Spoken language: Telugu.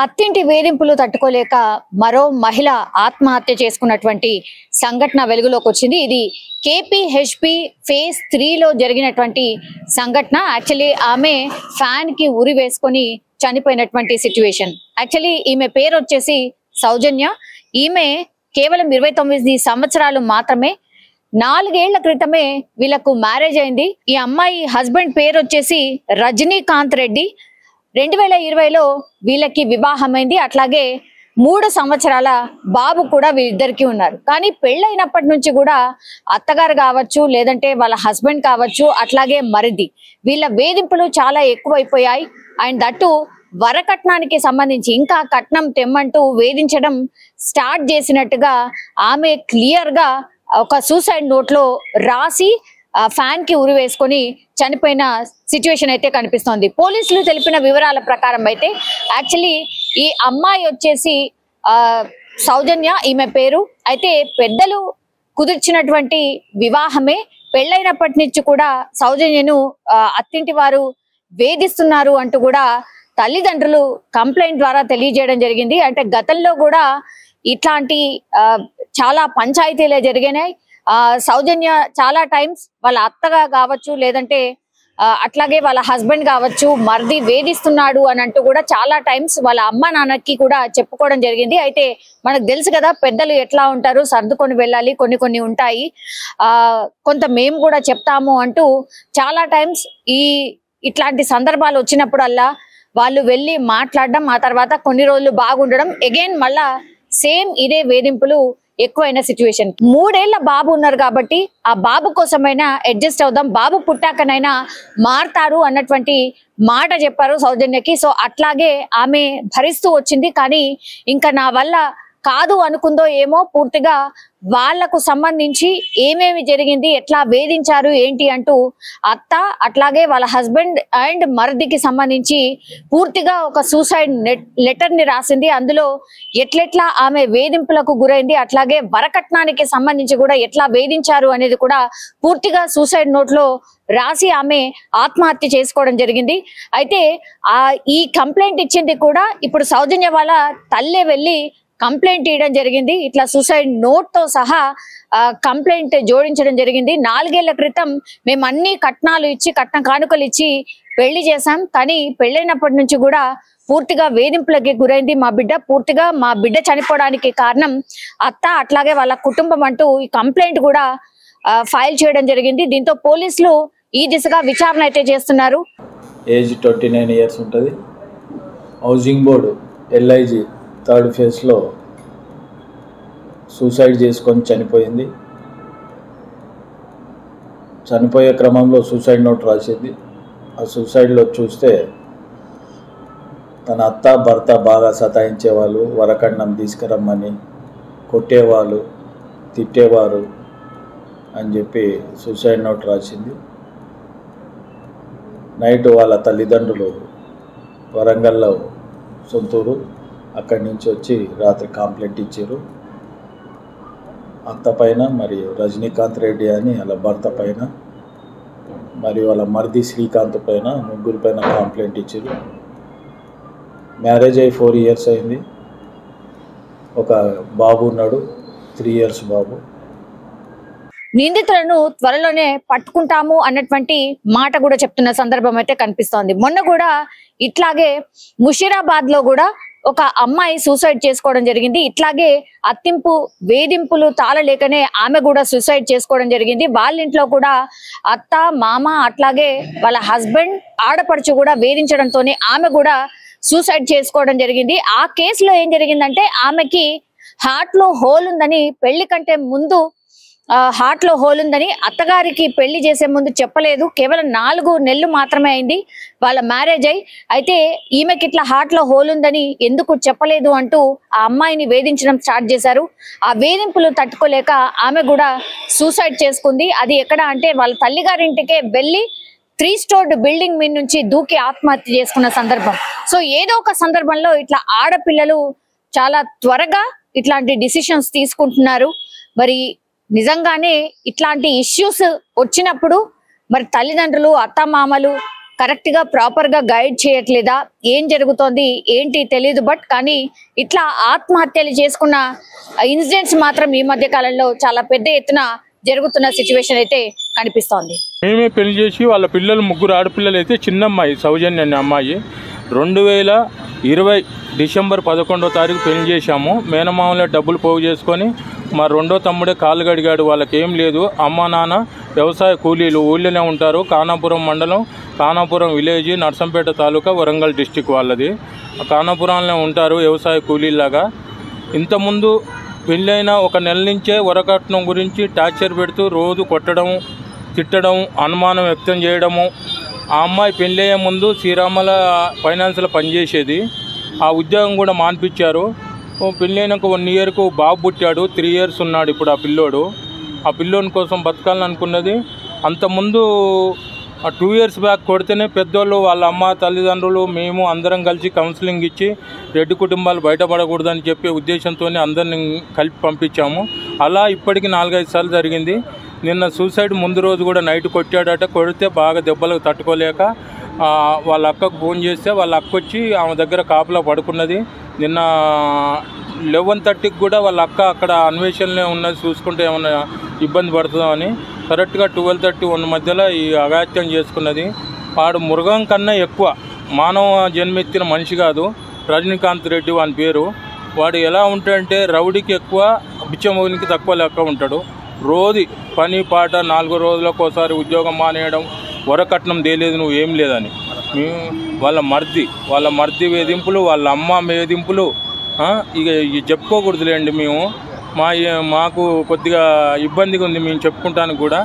అత్తింటి వేధింపులు తట్టుకోలేక మరో మహిళ ఆత్మహత్య చేసుకున్నటువంటి సంఘటన వెలుగులోకి వచ్చింది. ఇది కేపీహెచ్పి ఫేజ్ 3లో జరిగినటువంటి సంఘటన. యాక్చువల్లీ ఆమె ఫ్యాన్ కి ఉరి వేసుకొని చనిపోయినటువంటి సిచ్యువేషన్. యాక్చువల్లీ ఈమె పేరు వచ్చేసి సౌజన్య. ఈమె కేవలం 29 సంవత్సరాలు మాత్రమే. 4 ఏళ్ల క్రితమే వీళ్ళకు మ్యారేజ్ అయింది. ఈ అమ్మాయి హస్బెండ్ పేరు వచ్చేసి రజనీకాంత్ రెడ్డి. 2020లో వీళ్ళకి వివాహమైంది. అట్లాగే 3 సంవత్సరాల బాబు కూడా వీళ్ళిద్దరికి ఉన్నారు. కానీ పెళ్ళైనప్పటి నుంచి కూడా అత్తగారు కావచ్చు, లేదంటే వాళ్ళ హస్బెండ్ కావచ్చు, అట్లాగే మరిది, వీళ్ళ వేధింపులు చాలా ఎక్కువైపోయాయి. అండ్ దట్టు వరకట్నానికి సంబంధించి ఇంకా కట్నం తెమ్మంటూ వేధించడం స్టార్ట్ చేసినట్టుగా ఆమె క్లియర్ గా ఒక సూసైడ్ నోట్ లో రాసి ఫ్యాన్ కి ఉరి వేసుకొని చనిపోయిన సిచ్యువేషన్ అయితే కనిపిస్తోంది. పోలీసులు తెలిపిన వివరాల ప్రకారం అయితే యాక్చువల్లీ ఈ అమ్మాయి వచ్చేసి సౌజన్య ఈమె పేరు. అయితే పెద్దలు కుదిర్చినటువంటి వివాహమే. పెళ్ళైనప్పటి నుంచి కూడా సౌజన్యను అత్తింటి వారు వేధిస్తున్నారు అంటూ కూడా తల్లిదండ్రులు కంప్లైంట్ ద్వారా తెలియజేయడం జరిగింది. అంటే గతంలో కూడా ఇట్లాంటి చాలా పంచాయతీలే జరిగినాయి. సౌజన్య చాలా టైమ్స్ వాళ్ళ అత్తగా కావచ్చు, లేదంటే అట్లాగే వాళ్ళ హస్బెండ్ కావచ్చు, మరిది వేధిస్తున్నాడు అని అంటూ కూడా చాలా టైమ్స్ వాళ్ళ అమ్మ నాన్నకి కూడా చెప్పుకోవడం జరిగింది. అయితే మనకు తెలుసు కదా పెద్దలు ఎట్లా ఉంటారు, సర్దుకొని వెళ్ళాలి, కొన్ని ఉంటాయి, కొంత మేము కూడా చెప్తాము అంటూ చాలా టైమ్స్ ఇట్లాంటి సందర్భాలు వచ్చినప్పుడల్లా వాళ్ళు వెళ్ళి మాట్లాడడం, ఆ తర్వాత కొన్ని రోజులు బాగుండడం, అగైన్ మళ్ళా సేమ్ ఇదే వేధింపులు ఎక్కువైన సిచ్యువేషన్. 3 ఏళ్ల బాబు ఉన్నారు కాబట్టి ఆ బాబు కోసమైనా అడ్జస్ట్ అవుదాం, బాబు పుట్టాకనైనా మారతారు అన్నటువంటి మాట చెప్పారు సౌజన్యకి. సో అట్లాగే ఆమె భరిస్తూ వచ్చింది. కానీ ఇంకా నా వల్ల కాదు అనుకుందో ఏమో, పూర్తిగా వాళ్లకు సంబంధించి ఏమేమి జరిగింది, ఎట్లా వేధించారు ఏంటి అంటూ అత్త అట్లాగే వాళ్ళ హస్బెండ్ అండ్ మరిదికి సంబంధించి పూర్తిగా ఒక సూసైడ్ లెటర్ ని రాసింది. అందులో ఎట్లెట్లా ఆమె వేధింపులకు గురైంది, అట్లాగే వరకట్నానికి సంబంధించి కూడా ఎట్లా వేధించారు అనేది కూడా పూర్తిగా సూసైడ్ నోట్ లో రాసి ఆమె ఆత్మహత్య చేసుకోవడం జరిగింది. అయితే ఈ కంప్లైంట్ ఇచ్చింది కూడా ఇప్పుడు సౌజన్య వాళ్ళ తల్లే వెళ్ళి కంప్లైంట్ ఇవ్వడం జరిగింది. ఇట్లా సూసైడ్ నోట్ తో సహా కంప్లైంట్ జోడించడం జరిగింది. 4 ఏళ్ల క్రితం మేము అన్ని కట్నాలు ఇచ్చి, కట్న కానుకలు ఇచ్చి పెళ్లి చేశాం, కానీ పెళ్ళైనప్పటి నుంచి కూడా పూర్తిగా వేధింపులకి గురైంది మా బిడ్డ. పూర్తిగా మా బిడ్డ చనిపోవడానికి కారణం అత్త అట్లాగే వాళ్ళ కుటుంబం అంటూ ఈ కంప్లైంట్ కూడా ఫైల్ చేయడం జరిగింది. దీంతో పోలీసులు ఈ దిశగా విచారణ అయితే చేస్తున్నారు. ఏజ్ 29 ఇయర్స్ ఉంటుంది. హౌసింగ్ బోర్డు LIG 3rd ఫేజ్లో సూసైడ్ చేసుకొని చనిపోయింది. చనిపోయే క్రమంలో సూసైడ్ నోట్ రాసింది. ఆ సూసైడ్లో చూస్తే తన అత్త భర్త బాగా సతాయించేవాళ్ళు, వరకట్నం తీసుకురమ్మని కొట్టేవాళ్ళు, తిట్టేవారు అని చెప్పి సూసైడ్ నోట్ రాసింది. నైట్ వాళ్ళ తల్లిదండ్రులు వరంగల్లో సొంతూరు, అక్కడి నుంచి వచ్చి రాత్రి కంప్లైంట్ ఇచ్చారు. అత్త పైన మరియు రజనీకాంత్ రెడ్డి అని వాళ్ళ భర్త పైన మరియు వాళ్ళ మరిది శ్రీకాంత్ పైన, ముగ్గురు పైన కంప్లైంట్ ఇచ్చారు. మ్యారేజ్ అయ్యి 4 ఇయర్స్ అయింది. ఒక బాబు ఉన్నాడు, 3 ఇయర్స్ బాబు. నిందితులను త్వరలోనే పట్టుకుంటాము అన్నటువంటి మాట కూడా చెప్తున్న సందర్భం అయితే కనిపిస్తోంది. మొన్న కూడా ఇట్లాగే ముషీరాబాద్ లో కూడా ఒక అమ్మాయి సూసైడ్ చేసుకోవడం జరిగింది. ఇట్లాగే అత్తింపు వేధింపులు తాళలేకనే ఆమె కూడా సూసైడ్ చేసుకోవడం జరిగింది. వాళ్ళ ఇంట్లో కూడా అత్త మామ అట్లాగే వాళ్ళ హస్బెండ్ ఆడపడుచు కూడా వేధించడంతోనే ఆమె కూడా సూసైడ్ చేసుకోవడం జరిగింది. ఆ కేసులో ఏం జరిగిందంటే ఆమెకి హార్ట్ లో హోల్ ఉందని, పెళ్లి కంటే ముందు హార్ట్ లో హోల్ ఉందని అత్తగారికి పెళ్లి చేసే ముందు చెప్పలేదు. కేవలం 4 నెలలు మాత్రమే అయింది వాళ్ళ మ్యారేజ్ అయి. అయితే ఈమెకి ఇట్లా హార్ట్ లో హోల్ ఉందని ఎందుకు చెప్పలేదు అంటూ ఆ అమ్మాయిని వేధించడం స్టార్ట్ చేశారు. ఆ వేధింపులు తట్టుకోలేక ఆమె కూడా సూసైడ్ చేసుకుంది. అది ఎక్కడ అంటే వాళ్ళ తల్లిగారింటికే వెళ్ళి 3 స్టోర్డ్ బిల్డింగ్ మీద నుంచి దూకి ఆత్మహత్య చేసుకున్న సందర్భం. సో ఏదో ఒక సందర్భంలో ఇట్లా ఆడపిల్లలు చాలా త్వరగా ఇట్లాంటి డిసిషన్స్ తీసుకుంటున్నారు. మరి నిజంగానే ఇట్లాంటి ఇష్యూస్ వచ్చినప్పుడు మరి తల్లిదండ్రులు, అత్తమామలు కరెక్ట్ గా ప్రాపర్ గా గైడ్ చేయట్లేదా, ఏం జరుగుతోంది ఏంటి తెలియదు. బట్ కానీ ఇట్లా ఆత్మహత్యలు చేసుకున్న ఇన్సిడెంట్స్ మాత్రం ఈ మధ్య కాలంలో చాలా పెద్ద ఎత్తున జరుగుతున్న సిచ్యువేషన్ అయితే కనిపిస్తోంది. మేమే పెళ్లి చేసి వాళ్ళ పిల్లలు 3 ఆడపిల్లలు అయితే చిన్న అమ్మాయి సౌజన్య అనే అమ్మాయి 2020 డిసెంబర్ 11వ తారీఖు పెళ్లి చేశాము. మేనమామలో డబ్బులు పోగు చేసుకొని మా రెండో తమ్ముడే కాళ్ళు గడిగాడు. వాళ్ళకి ఏం లేదు, అమ్మ నాన్న వ్యవసాయ కూలీలు ఊళ్ళోనే ఉంటారు. ఖానాపురం మండలం, ఖానాపురం విలేజ్, నర్సంపేట తాలూకా, వరంగల్ డిస్టిక్ వాళ్ళది. ఖానాపురంలో ఉంటారు వ్యవసాయ కూలీలాగా. ఇంతకుముందు పెళ్ళైన 1 నెల నుంచే వరకట్నం గురించి టార్చర్ పెడుతూ రోజు కొట్టడం, తిట్టడం, అనుమానం వ్యక్తం చేయడము. ఆ అమ్మాయి పెళ్ళయ్యే ముందు శ్రీరామల ఫైనాన్స్లో పనిచేసేది. ఆ ఉద్యోగం కూడా మాన్పించారు. పెళ్ళైనాక 1 ఇయర్కు బాబు పుట్టాడు. 3 ఇయర్స్ ఉన్నాడు ఇప్పుడు ఆ పిల్లోడు. ఆ పిల్లోని కోసం బతకాలని అనుకున్నది. అంతకుముందు 2 ఇయర్స్ బ్యాక్ కొడితేనే పెద్దోళ్ళు వాళ్ళ అమ్మ తల్లిదండ్రులు మేము అందరం కలిసి కౌన్సిలింగ్ ఇచ్చి రెడ్డి కుటుంబాలు బయటపడకూడదని చెప్పే ఉద్దేశంతో అందరిని కలిపి పంపించాము. అలా ఇప్పటికి 4-5 సార్లు జరిగింది. నిన్న సూసైడ్ ముందు రోజు కూడా నైట్ కొట్టాడట. కొడితే బాగా దెబ్బలకు తట్టుకోలేక వాళ్ళ అక్కకు ఫోన్ చేస్తే వాళ్ళ అక్క వచ్చి ఆమె దగ్గర కాపులా పడుకున్నది. నిన్న 11:30కి కూడా వాళ్ళ అక్క అక్కడ అన్వేషణలో ఉన్నది, చూసుకుంటే ఏమన్నా ఇబ్బంది పడుతుందని కరెక్ట్గా 12:30-1 మధ్యలో ఈ అఘాత్యం చేసుకున్నది. వాడు మృగం కన్నా ఎక్కువ మానవ జన్మెత్తిన మనిషి కాదు. రజనీకాంత్ రెడ్డి వాని పేరు. వాడు ఎలా ఉంటాడంటే రౌడీకి ఎక్కువ, బిచ్చమోనికి తక్కువ లెక్క ఉంటాడు. రోజు పని పాట 4 రోజులకు ఒకసారి ఉద్యోగం మానేయడం, వరకట్నం తేలేదు నువ్వు ఏం లేదని. వాళ్ళ మర్ది వేధింపులు, వాళ్ళ అమ్మ వేధింపులు ఇక చెప్పుకోకూడదులేండి. మాకు కొద్దిగా ఇబ్బందిగా ఉంది మేము చెప్పుకుంటానికి కూడా.